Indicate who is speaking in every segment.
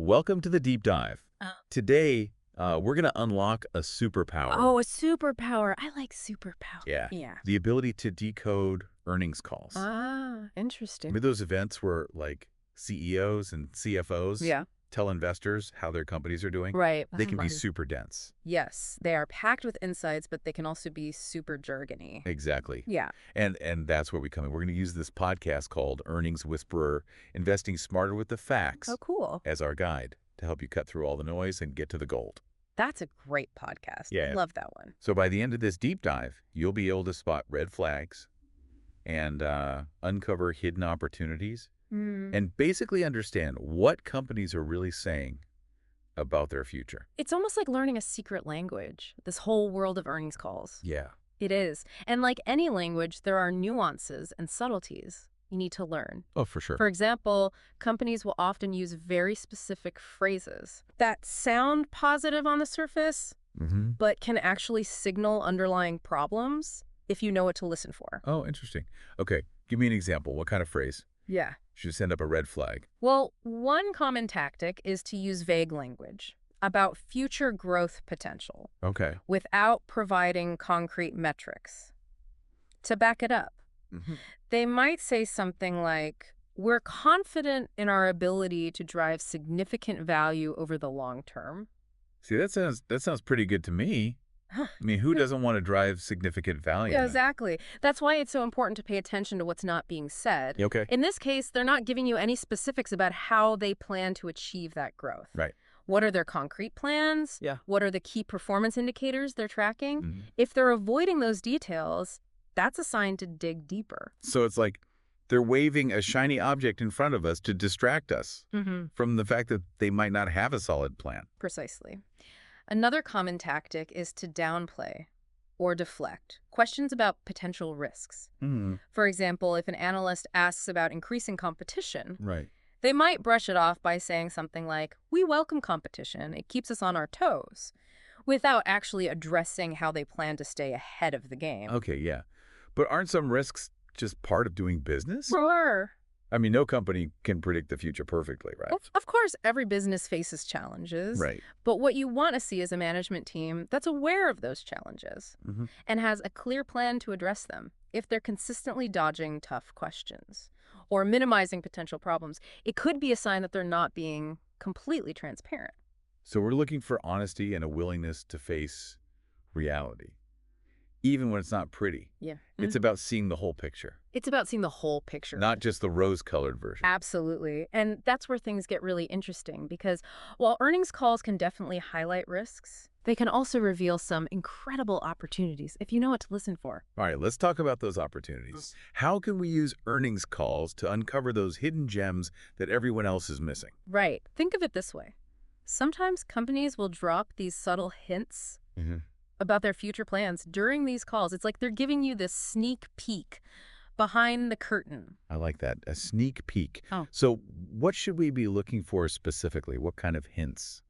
Speaker 1: welcome to the deep dive. Today, we're going to unlock a superpower.
Speaker 2: Oh, a superpower. I like superpower.
Speaker 1: Yeah.
Speaker 2: Yeah.
Speaker 1: The ability to decode earnings calls.
Speaker 2: Ah, interesting.
Speaker 1: Remember those events where, like, CEOs and CFOs
Speaker 2: Yeah.
Speaker 1: tell investors how their companies are doing?
Speaker 2: Right.
Speaker 1: They can be super dense.
Speaker 2: Yes, they are packed with insights, but they can also be super jargony.
Speaker 1: Exactly.
Speaker 2: Yeah.
Speaker 1: And that's where we come in. We're going to use this podcast called Earnings Whisperer, Investing Smarter with the Facts,
Speaker 2: Oh, cool.
Speaker 1: as our guide to help you cut through all the noise and get to the gold.
Speaker 2: That's a great podcast.
Speaker 1: Yeah.
Speaker 2: Love that one.
Speaker 1: So by the end of this deep dive, you'll be able to spot red flags and uncover hidden opportunities and basically understand what companies are really saying about their future.
Speaker 2: It's almost like learning a secret language, this whole world of earnings calls.
Speaker 1: Yeah.
Speaker 2: It is. And like any language, there are nuances and subtleties you need to learn.
Speaker 1: Oh, for sure.
Speaker 2: For example, companies will often use very specific phrases that sound positive on the surface, but can actually signal underlying problems if you know what to listen for.
Speaker 1: Oh, interesting. Okay. Give me an example. What kind of phrase?
Speaker 2: Yeah.
Speaker 1: Should send up a red flag.
Speaker 2: Well, one common tactic is to use vague language about future growth potential
Speaker 1: Okay.
Speaker 2: without providing concrete metrics to back it up. They might say something like, "We're confident in our ability to drive significant value over the long term."
Speaker 1: See, that sounds pretty good to me. I mean, who doesn't want to drive significant value?
Speaker 2: Yeah, exactly. That's why it's so important to pay attention to what's not being said.
Speaker 1: Okay.
Speaker 2: In this case, they're not giving you any specifics about how they plan to achieve that growth.
Speaker 1: Right.
Speaker 2: What are their concrete plans?
Speaker 1: Yeah.
Speaker 2: What are the key performance indicators they're tracking?
Speaker 1: Mhm.
Speaker 2: If they're avoiding those details, that's a sign to dig deeper.
Speaker 1: So it's like they're waving a shiny object in front of us to distract us from the fact that they might not have a solid plan.
Speaker 2: Precisely. Another common tactic is to downplay or deflect questions about potential risks. For example, if an analyst asks about increasing competition,
Speaker 1: Right.
Speaker 2: they might brush it off by saying something like, "We welcome competition. It keeps us on our toes," without actually addressing how they plan to stay ahead of the game.
Speaker 1: Okay, yeah. But aren't some risks just part of doing business?
Speaker 2: Sure.
Speaker 1: I mean, no company can predict the future perfectly, right?
Speaker 2: Of course, every business faces challenges.
Speaker 1: Right.
Speaker 2: But what you want to see is a management team that's aware of those challenges and has a clear plan to address them. If they're consistently dodging tough questions or minimizing potential problems, it could be a sign that they're not being completely transparent.
Speaker 1: So we're looking for honesty and a willingness to face reality, even when it's not pretty.
Speaker 2: Yeah.
Speaker 1: It's about seeing the whole picture,
Speaker 2: It's about seeing the whole picture.
Speaker 1: not just the rose-colored version.
Speaker 2: Absolutely. And that's where things get really interesting because while earnings calls can definitely highlight risks, they can also reveal some incredible opportunities if you know what to listen for.
Speaker 1: All right, let's talk about those opportunities. How can we use earnings calls to uncover those hidden gems that everyone else is missing?
Speaker 2: Right. Think of it this way. Sometimes companies will drop these subtle hints about their future plans during these calls. It's like they're giving you this sneak peek behind the curtain.
Speaker 1: I like that, a sneak peek.
Speaker 2: Oh.
Speaker 1: So what should we be looking for specifically? What kind of hints?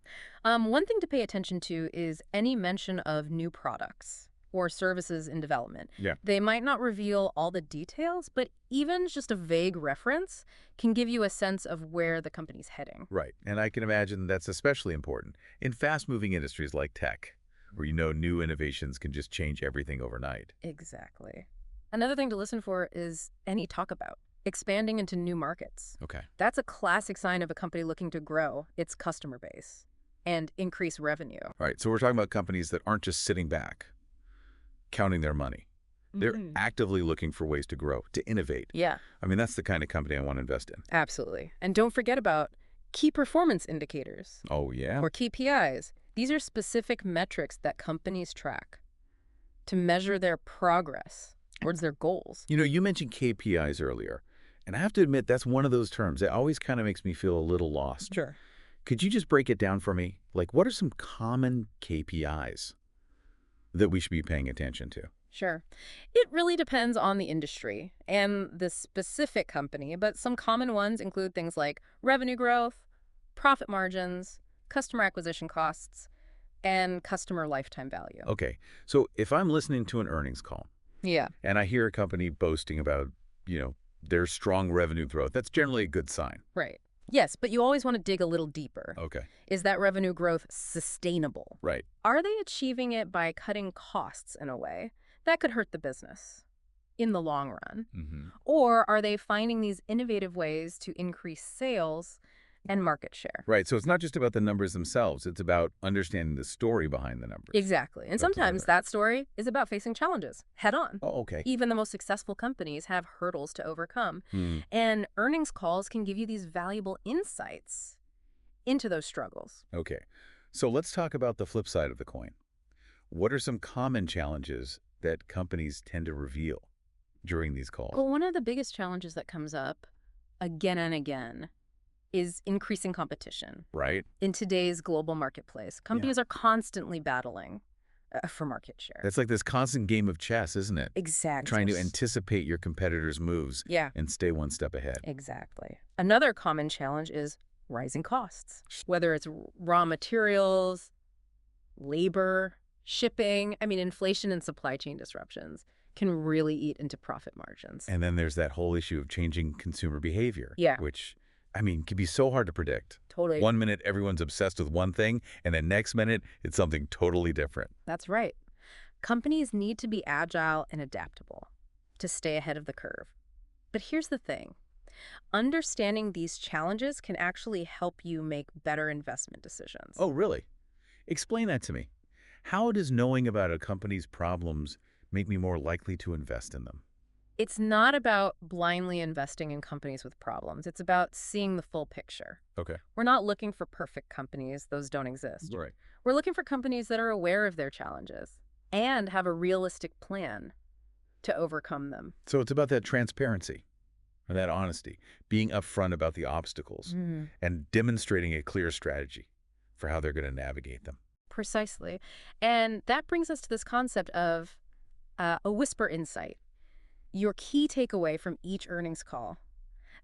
Speaker 2: One thing to pay attention to is any mention of new products or services in development.
Speaker 1: Yeah.
Speaker 2: They might not reveal all the details, but even just a vague reference can give you a sense of where the company's heading.
Speaker 1: Right, and I can imagine that's especially important in fast-moving industries like tech, where new innovations can just change everything overnight.
Speaker 2: Exactly. Another thing to listen for is any talk about expanding into new markets.
Speaker 1: Okay.
Speaker 2: That's a classic sign of a company looking to grow its customer base and increase revenue.
Speaker 1: All right, so we're talking about companies that aren't just sitting back, counting their money. They're actively looking for ways to grow, to innovate.
Speaker 2: Yeah,
Speaker 1: I mean, that's the kind of company I want to invest in.
Speaker 2: absolutely. And don't forget about key performance indicators
Speaker 1: Oh, yeah?
Speaker 2: or KPIs. These are specific metrics that companies track to measure their progress towards their goals.
Speaker 1: You mentioned KPIs earlier, and I have to admit that's one of those terms that always kind of makes me feel a little lost.
Speaker 2: Sure.
Speaker 1: Could you just break it down for me? Like, what are some common KPIs that we should be paying attention to?
Speaker 2: Sure. It really depends on the industry and the specific company, but some common ones include things like revenue growth, profit margins, customer acquisition costs, and customer lifetime value.
Speaker 1: Okay, so if I'm listening to an earnings call
Speaker 2: Yeah.
Speaker 1: and I hear a company boasting about, their strong revenue growth, that's generally a good sign.
Speaker 2: Right. Yes, but you always want to dig a little deeper.
Speaker 1: Okay.
Speaker 2: Is that revenue growth sustainable?
Speaker 1: Right.
Speaker 2: Are they achieving it by cutting costs in a way that could hurt the business in the long run?
Speaker 1: Mm-hmm.
Speaker 2: Or are they finding these innovative ways to increase sales and market share?
Speaker 1: Right. So it's not just about the numbers themselves. It's about understanding the story behind the numbers.
Speaker 2: Exactly. And
Speaker 1: Go
Speaker 2: sometimes
Speaker 1: together.
Speaker 2: that story is about facing challenges head on.
Speaker 1: Oh, okay.
Speaker 2: Even the most successful companies have hurdles to overcome.
Speaker 1: Hmm.
Speaker 2: And earnings calls can give you these valuable insights into those struggles.
Speaker 1: Okay. So let's talk about the flip side of the coin. What are some common challenges that companies tend to reveal during these calls?
Speaker 2: Well, one of the biggest challenges that comes up again and again is increasing competition.
Speaker 1: Right?
Speaker 2: In today's global marketplace, companies are constantly battling for market share.
Speaker 1: It's like this constant game of chess, isn't it?
Speaker 2: Exactly.
Speaker 1: Trying to anticipate your competitors' moves
Speaker 2: Yeah,
Speaker 1: and stay one step ahead.
Speaker 2: exactly. Another common challenge is rising costs, whether it's raw materials, labor, shipping. I mean, inflation and supply chain disruptions can really eat into profit margins.
Speaker 1: And then there's that whole issue of changing consumer behavior,
Speaker 2: Yeah.
Speaker 1: which, I mean, can be so hard to predict.
Speaker 2: Totally.
Speaker 1: One minute, everyone's obsessed with one thing, and then next minute, it's something totally different.
Speaker 2: That's right. Companies need to be agile and adaptable to stay ahead of the curve. But here's the thing. Understanding these challenges can actually help you make better investment decisions.
Speaker 1: Oh, really? Explain that to me. How does knowing about a company's problems make me more likely to invest in them?
Speaker 2: It's not about blindly investing in companies with problems. It's about seeing the full picture.
Speaker 1: Okay.
Speaker 2: We're not looking for perfect companies. Those don't exist.
Speaker 1: Right.
Speaker 2: We're looking for companies that are aware of their challenges and have a realistic plan to overcome them.
Speaker 1: So it's about that transparency or that honesty, being upfront about the obstacles and demonstrating a clear strategy for how they're going to navigate them.
Speaker 2: Precisely. And that brings us to this concept of a whisper insight, your key takeaway from each earnings call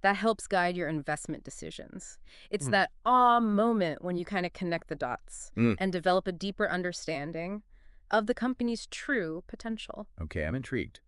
Speaker 2: that helps guide your investment decisions. It's that moment when you kind of connect the dots and develop a deeper understanding of the company's true potential.
Speaker 1: Okay, I'm intrigued.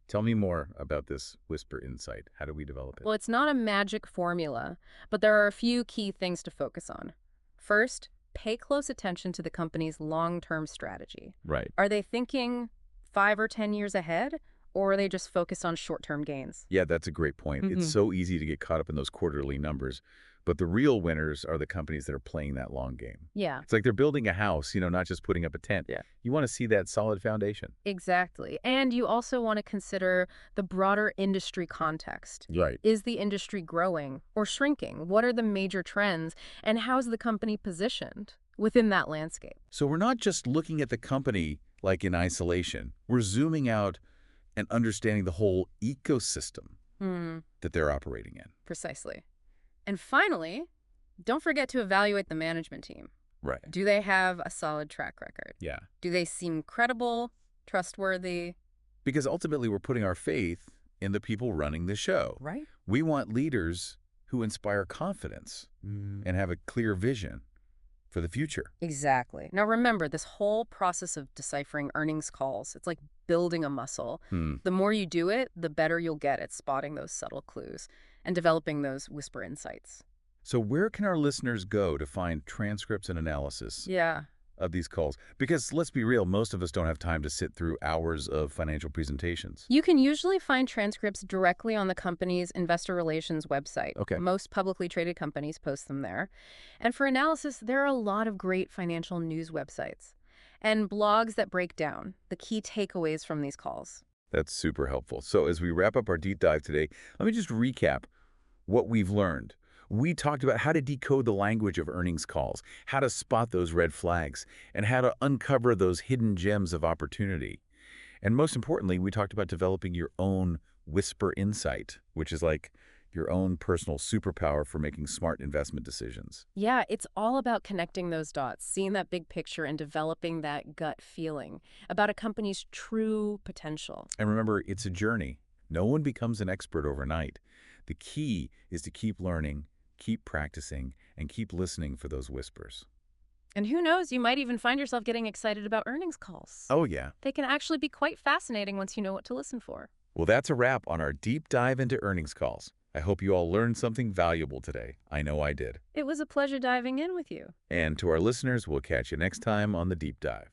Speaker 1: Tell me more about this whisper insight. How do we develop it?
Speaker 2: Well, it's not a magic formula, but there are a few key things to focus on. First, pay close attention to the company's long-term strategy.
Speaker 1: Right.
Speaker 2: Are they thinking 5 or 10 years ahead, or are they just focused on short-term gains?
Speaker 1: Yeah, that's a great point. It's so easy to get caught up in those quarterly numbers, but the real winners are the companies that are playing that long game.
Speaker 2: Yeah,
Speaker 1: It's like they're building a house, not just putting up a tent.
Speaker 2: Yeah.
Speaker 1: You want to see that solid foundation.
Speaker 2: exactly. And you also want to consider the broader industry context.
Speaker 1: Right.
Speaker 2: Is the industry growing or shrinking? What are the major trends? And how's the company positioned within that landscape?
Speaker 1: So we're not just looking at the company like in isolation. We're zooming out and understanding the whole ecosystem that they're operating in.
Speaker 2: Precisely. And finally, don't forget to evaluate the management team.
Speaker 1: Right.
Speaker 2: Do they have a solid track record?
Speaker 1: Yeah.
Speaker 2: Do they seem credible, trustworthy?
Speaker 1: Because ultimately we're putting our faith in the people running the show.
Speaker 2: Right.
Speaker 1: We want leaders who inspire confidence and have a clear vision for the future.
Speaker 2: Exactly. Now remember, this whole process of deciphering earnings calls, it's like building a muscle. The more you do it, the better you'll get at spotting those subtle clues and developing those whisper insights.
Speaker 1: So where can our listeners go to find transcripts and analysis
Speaker 2: Yeah.
Speaker 1: of these calls? Because let's be real, most of us don't have time to sit through hours of financial presentations.
Speaker 2: You can usually find transcripts directly on the company's investor relations website.
Speaker 1: Okay.
Speaker 2: Most publicly traded companies post them there. And for analysis, there are a lot of great financial news websites and blogs that break down the key takeaways from these calls.
Speaker 1: That's super helpful. So as we wrap up our deep dive today, let me just recap what we've learned. We talked about how to decode the language of earnings calls, how to spot those red flags, and how to uncover those hidden gems of opportunity. And most importantly, we talked about developing your own whisper insight, which is like your own personal superpower for making smart investment decisions.
Speaker 2: Yeah, it's all about connecting those dots, seeing that big picture and developing that gut feeling about a company's true potential.
Speaker 1: And remember, it's a journey. No one becomes an expert overnight. The key is to keep learning, keep practicing, and keep listening for those whispers.
Speaker 2: And who knows, you might even find yourself getting excited about earnings calls.
Speaker 1: Oh, yeah.
Speaker 2: They can actually be quite fascinating once you know what to listen for.
Speaker 1: Well, that's a wrap on our deep dive into earnings calls. I hope you all learned something valuable today. I know I did.
Speaker 2: It was a pleasure diving in with you.
Speaker 1: And to our listeners, we'll catch you next time on The Deep Dive.